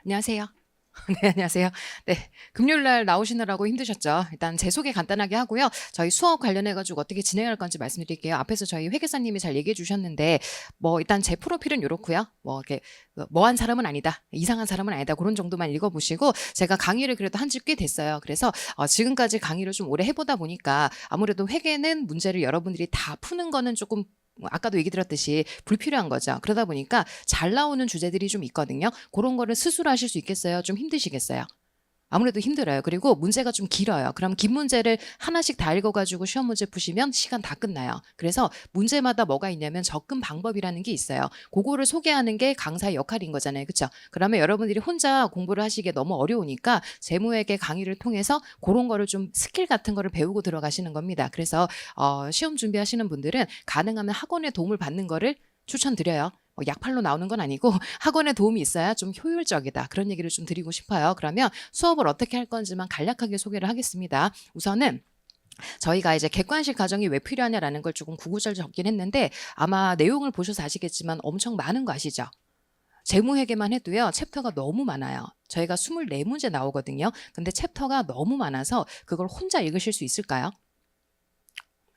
안녕하세요. 네, 안녕하세요. 네, 금요일 날 나오시느라고 힘드셨죠? 일단 제 소개 간단하게 하고요. 저희 수업 관련해가지고 어떻게 진행할 건지 말씀드릴게요. 앞에서 저희 회계사님이 잘 얘기해 주셨는데, 뭐, 일단 제 프로필은 이렇고요. 뭐, 이렇게, 뭐한 사람은 아니다. 이상한 사람은 아니다. 그런 정도만 읽어보시고, 제가 강의를 그래도 한 지 꽤 됐어요. 그래서, 지금까지 강의를 좀 오래 해보다 보니까, 아무래도 회계는 문제를 여러분들이 다 푸는 거는 조금 아까도 얘기 드렸듯이 불필요한 거죠. 그러다 보니까 잘 나오는 주제들이 좀 있거든요. 그런 거를 스스로 하실 수 있겠어요? 좀 힘드시겠어요? 아무래도 힘들어요. 그리고 문제가 좀 길어요. 그럼 긴 문제를 하나씩 다 읽어가지고 시험 문제 푸시면 시간 다 끝나요. 그래서 문제마다 뭐가 있냐면 접근 방법이라는 게 있어요. 그거를 소개하는 게 강사의 역할인 거잖아요. 그렇죠? 그러면 여러분들이 혼자 공부를 하시기에 너무 어려우니까 재무회계 강의를 통해서 그런 거를 좀 스킬 같은 거를 배우고 들어가시는 겁니다. 그래서 시험 준비하시는 분들은 가능하면 학원의 도움을 받는 거를 추천드려요. 약팔로 나오는 건 아니고 학원의 도움이 있어야 좀 효율적이다. 그런 얘기를 좀 드리고 싶어요. 그러면 수업을 어떻게 할 건지만 간략하게 소개를 하겠습니다. 우선은 저희가 이제 객관식 가정이 왜 필요하냐라는 걸 조금 구구절 적긴 했는데 아마 내용을 보셔서 아시겠지만 엄청 많은 거 아시죠? 재무회계만 해도요, 챕터가 너무 많아요. 저희가 24문제 나오거든요. 근데 챕터가 너무 많아서 그걸 혼자 읽으실 수 있을까요?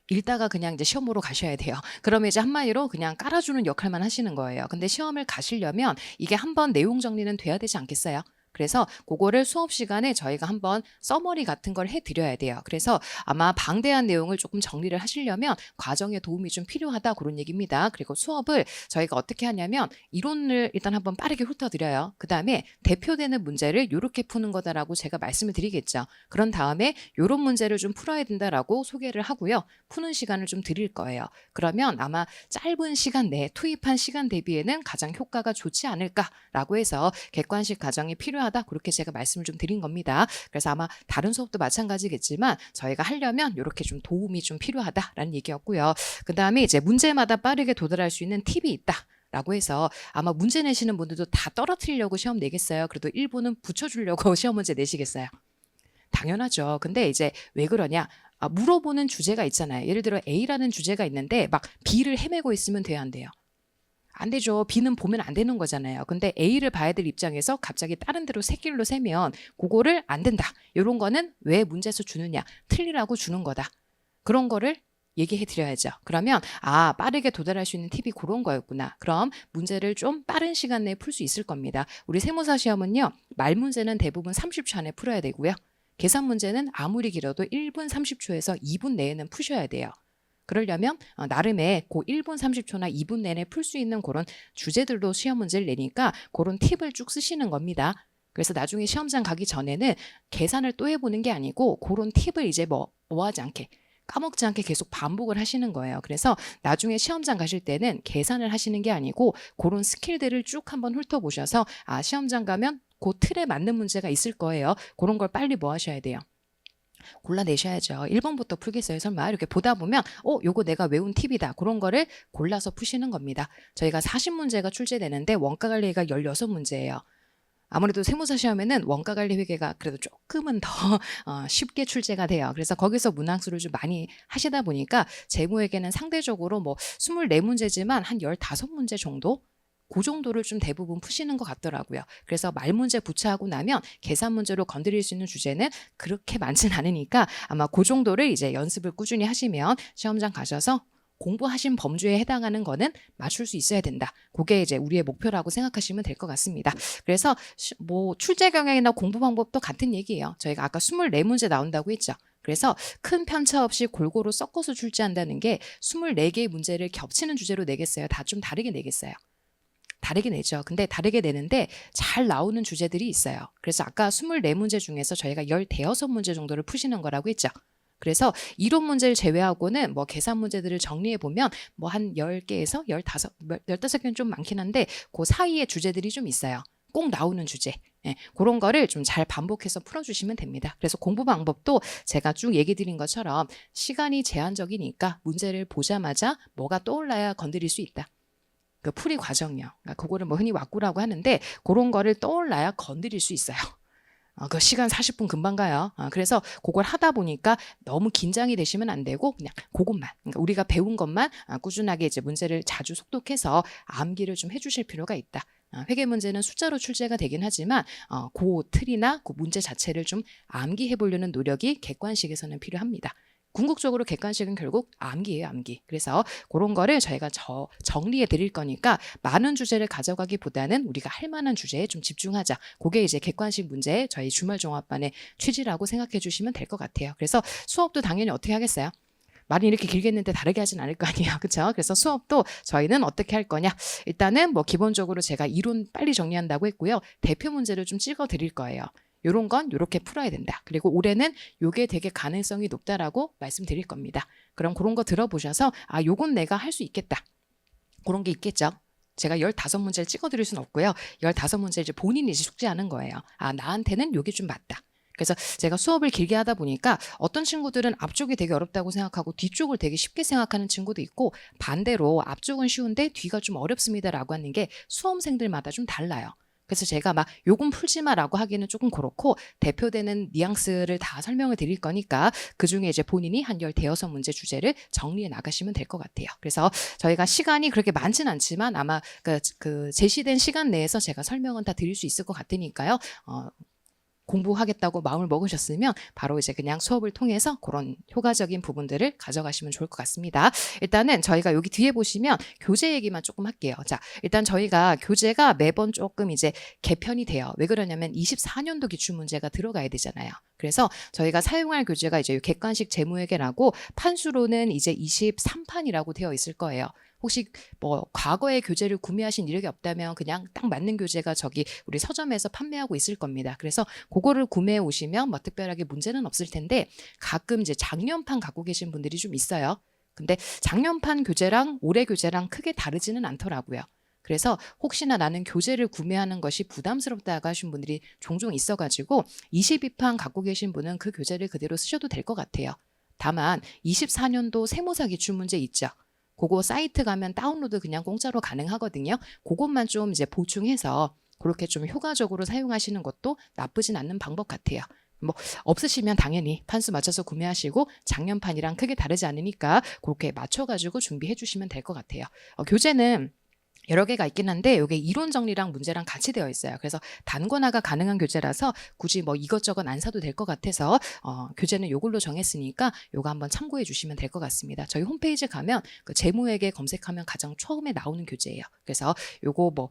읽다가 그냥 이제 시험 보러 가셔야 돼요. 그러면 이제 한마디로 그냥 깔아주는 역할만 하시는 거예요. 근데 시험을 가시려면 이게 한번 내용 정리는 돼야 되지 않겠어요? 그래서 그거를 수업 시간에 저희가 한번 서머리 같은 걸 해드려야 돼요. 그래서 아마 방대한 내용을 조금 정리를 하시려면 과정에 도움이 좀 필요하다 그런 얘기입니다. 그리고 수업을 저희가 어떻게 하냐면 이론을 일단 한번 빠르게 훑어드려요. 그 다음에 대표되는 문제를 이렇게 푸는 거다라고 제가 말씀을 드리겠죠. 그런 다음에 이런 문제를 좀 풀어야 된다라고 소개를 하고요. 푸는 시간을 좀 드릴 거예요. 그러면 아마 짧은 시간 내에 투입한 시간 대비에는 가장 효과가 좋지 않을까라고 해서 객관식 가정이 필요하다. 그렇게 제가 말씀을 좀 드린 겁니다. 그래서 아마 다른 수업도 마찬가지겠지만 저희가 하려면 이렇게 좀 도움이 좀 필요하다라는 얘기였고요. 그 다음에 이제 문제마다 빠르게 도달할 수 있는 팁이 있다. 라고 해서 아마 문제 내시는 분들도 다 떨어뜨리려고 시험 내겠어요. 그래도 일부는 붙여주려고 시험 문제 내시겠어요. 당연하죠. 근데 이제 왜 그러냐? 물어보는 주제가 있잖아요. 예를 들어 A라는 주제가 있는데 막 B를 헤매고 있으면 돼요, 안 돼요? 안 되죠. B는 보면 안 되는 거잖아요. 근데 A를 봐야 될 입장에서 갑자기 다른 데로 새길로 세면 그거를 안 된다. 이런 거는 왜 문제에서 주느냐? 틀리라고 주는 거다. 그런 거를 얘기해 드려야죠. 그러면 빠르게 도달할 수 있는 팁이 그런 거였구나. 그럼 문제를 좀 빠른 시간 내에 풀 수 있을 겁니다. 우리 세무사 시험은요. 말 문제는 대부분 30초 안에 풀어야 되고요. 계산 문제는 아무리 길어도 1분 30초에서 2분 내에는 푸셔야 돼요. 그러려면 나름의 그 1분 30초나 2분 내내 풀 수 있는 그런 주제들로 시험 문제를 내니까 그런 팁을 쭉 쓰시는 겁니다. 그래서 나중에 시험장 가기 전에는 계산을 또 해보는 게 아니고 그런 팁을 이제 뭐하지 않게 까먹지 않게 계속 반복을 하시는 거예요. 그래서 나중에 시험장 가실 때는 계산을 하시는 게 아니고 그런 스킬들을 쭉 한번 훑어보셔서 시험장 가면 그 틀에 맞는 문제가 있을 거예요. 그런 걸 빨리 뭐 하셔야 돼요. 골라내셔야죠. 1번부터 풀겠어요. 설마 이렇게 보다 보면 요거 내가 외운 팁이다. 그런 거를 골라서 푸시는 겁니다. 저희가 40문제가 출제되는데 원가관리가 16문제예요. 아무래도 세무사 시험에는 원가관리 회계가 그래도 조금은 더 쉽게 출제가 돼요. 그래서 거기서 문항수를 좀 많이 하시다 보니까 재무회계는 상대적으로 뭐 24문제지만 한 15문제 정도? 그 정도를 좀 대부분 푸시는 것 같더라고요. 그래서 말 문제 부차하고 나면 계산 문제로 건드릴 수 있는 주제는 그렇게 많진 않으니까 아마 그 정도를 이제 연습을 꾸준히 하시면 시험장 가셔서 공부하신 범주에 해당하는 거는 맞출 수 있어야 된다. 그게 이제 우리의 목표라고 생각하시면 될 것 같습니다. 그래서 뭐 출제 경향이나 공부 방법도 같은 얘기예요. 저희가 아까 24문제 나온다고 했죠. 그래서 큰 편차 없이 골고루 섞어서 출제한다는 게 24개의 문제를 겹치는 주제로 내겠어요. 다 좀 다르게 내겠어요. 다르게 내죠. 근데 다르게 내는데 잘 나오는 주제들이 있어요. 그래서 아까 24문제 중에서 저희가 15문제 정도를 푸시는 거라고 했죠. 그래서 이론 문제를 제외하고는 뭐 계산 문제들을 정리해 보면 뭐 한 10개에서 15개는 좀 많긴 한데 그 사이에 주제들이 좀 있어요. 꼭 나오는 주제. 그런 거를 좀 잘 반복해서 풀어주시면 됩니다. 그래서 공부 방법도 제가 쭉 얘기 드린 것처럼 시간이 제한적이니까 문제를 보자마자 뭐가 떠올라야 건드릴 수 있다. 그 풀이 과정이요. 그러니까 그거를 뭐 흔히 왁구라고 하는데 그런 거를 떠올라야 건드릴 수 있어요. 그 시간 40분 금방 가요. 그래서 그걸 하다 보니까 너무 긴장이 되시면 안 되고 그냥 그것만 그러니까 우리가 배운 것만 꾸준하게 이제 문제를 자주 속독해서 암기를 좀 해주실 필요가 있다. 회계 문제는 숫자로 출제가 되긴 하지만 그 틀이나 그 문제 자체를 좀 암기해 보려는 노력이 객관식에서는 필요합니다. 궁극적으로 객관식은 결국 암기예요, 암기. 그래서 그런 거를 저희가 정리해 드릴 거니까 많은 주제를 가져가기보다는 우리가 할 만한 주제에 좀 집중하자. 그게 이제 객관식 문제의 저희 주말 종합반의 취지라고 생각해 주시면 될 것 같아요. 그래서 수업도 당연히 어떻게 하겠어요? 말은 이렇게 길게 했는데 다르게 하진 않을 거 아니에요. 그렇죠? 그래서 수업도 저희는 어떻게 할 거냐? 일단은 뭐 기본적으로 제가 이론 빨리 정리한다고 했고요. 대표 문제를 좀 찍어 드릴 거예요. 요런 건 요렇게 풀어야 된다. 그리고 올해는 요게 되게 가능성이 높다라고 말씀드릴 겁니다. 그럼 그런 거 들어보셔서 요건 내가 할 수 있겠다. 그런 게 있겠죠. 제가 15문제를 찍어드릴 수는 없고요. 15문제 이제 본인이 이제 숙지하는 거예요. 나한테는 요게 좀 맞다. 그래서 제가 수업을 길게 하다 보니까 어떤 친구들은 앞쪽이 되게 어렵다고 생각하고 뒤쪽을 되게 쉽게 생각하는 친구도 있고, 반대로 앞쪽은 쉬운데 뒤가 좀 어렵습니다라고 하는 게 수험생들마다 좀 달라요. 그래서 제가 막 요건 풀지 마라고 하기는 조금 그렇고, 대표되는 뉘앙스를 다 설명을 드릴 거니까 그중에 이제 본인이 한 15문제 주제를 정리해 나가시면 될 것 같아요. 그래서 저희가 시간이 그렇게 많진 않지만 아마 그 제시된 시간 내에서 제가 설명은 다 드릴 수 있을 것 같으니까요. 공부하겠다고 마음을 먹으셨으면 바로 이제 그냥 수업을 통해서 그런 효과적인 부분들을 가져가시면 좋을 것 같습니다. 일단은 저희가 여기 뒤에 보시면 교재 얘기만 조금 할게요. 자, 일단 저희가 교재가 매번 조금 이제 개편이 돼요. 왜 그러냐면 24년도 기출문제가 들어가야 되잖아요. 그래서 저희가 사용할 교재가 이제 객관식 재무회계라고 판수로는 이제 23판이라고 되어 있을 거예요. 혹시 뭐 과거에 교재를 구매하신 이력이 없다면 그냥 딱 맞는 교재가 저기 우리 서점에서 판매하고 있을 겁니다. 그래서 그거를 구매해 오시면 뭐 특별하게 문제는 없을 텐데, 가끔 이제 작년판 갖고 계신 분들이 좀 있어요. 근데 작년판 교재랑 올해 교재랑 크게 다르지는 않더라고요. 그래서 혹시나 나는 교재를 구매하는 것이 부담스럽다고 하신 분들이 종종 있어가지고 22판 갖고 계신 분은 그 교재를 그대로 쓰셔도 될 것 같아요. 다만 24년도 세무사 기출문제 있죠. 그거 사이트 가면 다운로드 그냥 공짜로 가능하거든요. 그것만 좀 이제 보충해서 그렇게 좀 효과적으로 사용하시는 것도 나쁘진 않는 방법 같아요. 뭐 없으시면 당연히 판수 맞춰서 구매하시고 작년판이랑 크게 다르지 않으니까 그렇게 맞춰가지고 준비해 주시면 될 것 같아요. 교재는 여러 개가 있긴 한데 이게 이론 정리랑 문제랑 같이 되어 있어요. 그래서 단권화가 가능한 교재라서 굳이 뭐 이것저것 안 사도 될 것 같아서 교재는 요걸로 정했으니까 요거 한번 참고해 주시면 될 것 같습니다. 저희 홈페이지 가면 그 재무회계 검색하면 가장 처음에 나오는 교재예요. 그래서 요거 뭐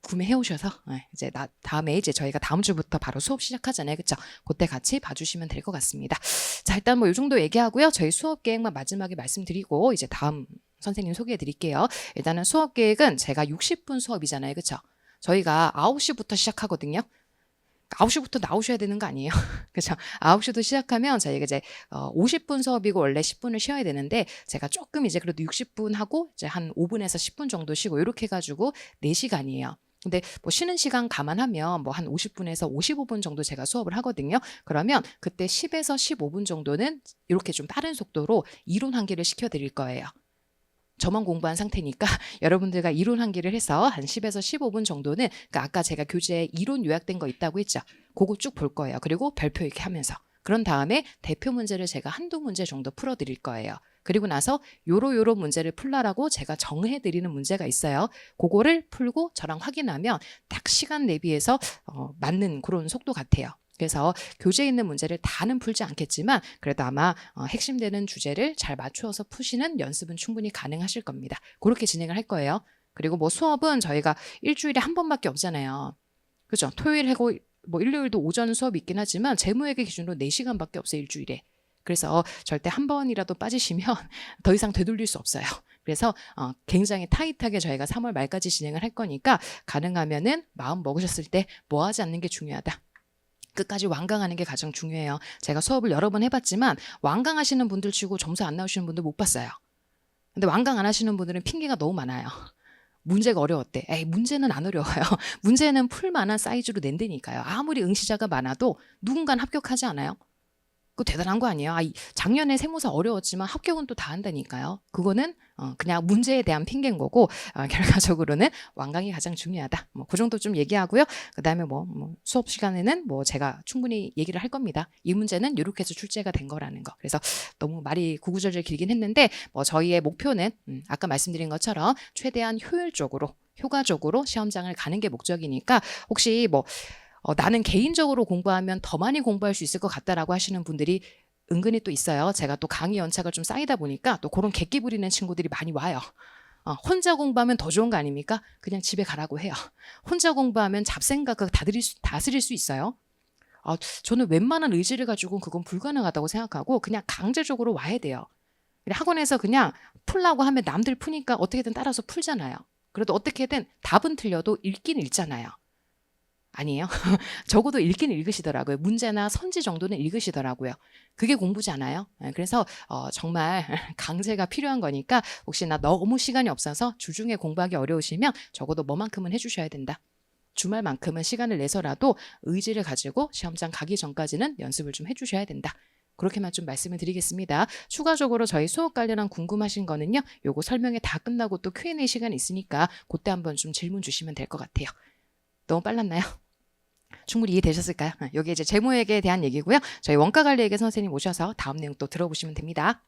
구매해 오셔서 이제 다음에 이제 저희가 다음 주부터 바로 수업 시작하잖아요. 그렇죠? 그때 같이 봐주시면 될 것 같습니다. 자, 일단 뭐 요 정도 얘기하고요. 저희 수업 계획만 마지막에 말씀드리고 이제 다음 선생님 소개해 드릴게요. 일단은 수업 계획은 제가 60분 수업이잖아요. 그렇죠? 저희가 9시부터 시작하거든요. 9시부터 나오셔야 되는 거 아니에요? 그렇죠? 9시도 시작하면 저희가 이제 50분 수업이고 원래 10분을 쉬어야 되는데, 제가 조금 이제 그래도 60분 하고 이제 한 5분에서 10분 정도 쉬고 이렇게 해가지고 4시간이에요. 근데 뭐 쉬는 시간 감안하면 뭐 한 50분에서 55분 정도 제가 수업을 하거든요. 그러면 그때 10에서 15분 정도는 이렇게 좀 빠른 속도로 이론 한기를 시켜드릴 거예요. 저만 공부한 상태니까 여러분들과 이론 한기를 해서 한 10에서 15분 정도는, 그러니까 아까 제가 교재에 이론 요약된 거 있다고 했죠. 그거 쭉 볼 거예요. 그리고 별표 이렇게 하면서. 그런 다음에 대표 문제를 제가 한두 문제 정도 풀어드릴 거예요. 그리고 나서 요로 문제를 풀라라고 제가 정해드리는 문제가 있어요. 그거를 풀고 저랑 확인하면 딱 시간 대비해서 맞는 그런 속도 같아요. 그래서 교재에 있는 문제를 다는 풀지 않겠지만 그래도 아마 핵심되는 주제를 잘 맞추어서 푸시는 연습은 충분히 가능하실 겁니다. 그렇게 진행을 할 거예요. 그리고 뭐 수업은 저희가 일주일에 한 번밖에 없잖아요. 그죠? 토요일 하고 뭐 일요일도 오전 수업이 있긴 하지만 재무회계 기준으로 4시간밖에 없어요, 일주일에. 그래서 절대 한 번이라도 빠지시면 더 이상 되돌릴 수 없어요. 그래서 굉장히 타이트하게 저희가 3월 말까지 진행을 할 거니까 가능하면은 마음 먹으셨을 때 뭐 하지 않는 게 중요하다. 끝까지 완강하는 게 가장 중요해요. 제가 수업을 여러 번 해봤지만 완강하시는 분들 치고 점수 안 나오시는 분들 못 봤어요. 근데 완강 안 하시는 분들은 핑계가 너무 많아요. 문제가 어려웠대. 에이, 문제는 안 어려워요. 문제는 풀만한 사이즈로 낸다니까요. 아무리 응시자가 많아도 누군가는 합격하지 않아요? 그거 대단한 거 아니에요? 작년에 세무사 어려웠지만 합격은 또 다 한다니까요. 그거는 그냥 문제에 대한 핑계인 거고, 결과적으로는 완강이 가장 중요하다. 뭐 그 정도 좀 얘기하고요. 그다음에 뭐 수업 시간에는 뭐 제가 충분히 얘기를 할 겁니다. 이 문제는 이렇게 해서 출제가 된 거라는 거. 그래서 너무 말이 구구절절 길긴 했는데 뭐 저희의 목표는 아까 말씀드린 것처럼 최대한 효율적으로 효과적으로 시험장을 가는 게 목적이니까 혹시 뭐 나는 개인적으로 공부하면 더 많이 공부할 수 있을 것 같다라고 하시는 분들이 은근히 또 있어요. 제가 또 강의 연차가 좀 쌓이다 보니까 또 그런 객기 부리는 친구들이 많이 와요. 혼자 공부하면 더 좋은 거 아닙니까? 그냥 집에 가라고 해요. 혼자 공부하면 잡생각 다스릴 수 있어요. 저는 웬만한 의지를 가지고는 그건 불가능하다고 생각하고 그냥 강제적으로 와야 돼요. 학원에서 그냥 풀라고 하면 남들 푸니까 어떻게든 따라서 풀잖아요. 그래도 어떻게든 답은 틀려도 읽긴 읽잖아요. 아니에요? 적어도 읽긴 읽으시더라고요. 문제나 선지 정도는 읽으시더라고요. 그게 공부잖아요. 그래서 정말 강제가 필요한 거니까 혹시나 너무 시간이 없어서 주중에 공부하기 어려우시면 적어도 뭐만큼은 해주셔야 된다. 주말만큼은 시간을 내서라도 의지를 가지고 시험장 가기 전까지는 연습을 좀 해주셔야 된다. 그렇게만 좀 말씀을 드리겠습니다. 추가적으로 저희 수업 관련한 궁금하신 거는요. 요거 설명이 다 끝나고 또 Q&A 시간이 있으니까 그때 한번 좀 질문 주시면 될 것 같아요. 너무 빨랐나요? 충분히 이해되셨을까요? 여기 이제 재무회계에 대한 얘기고요. 저희 원가관리회계 선생님 오셔서 다음 내용 또 들어보시면 됩니다.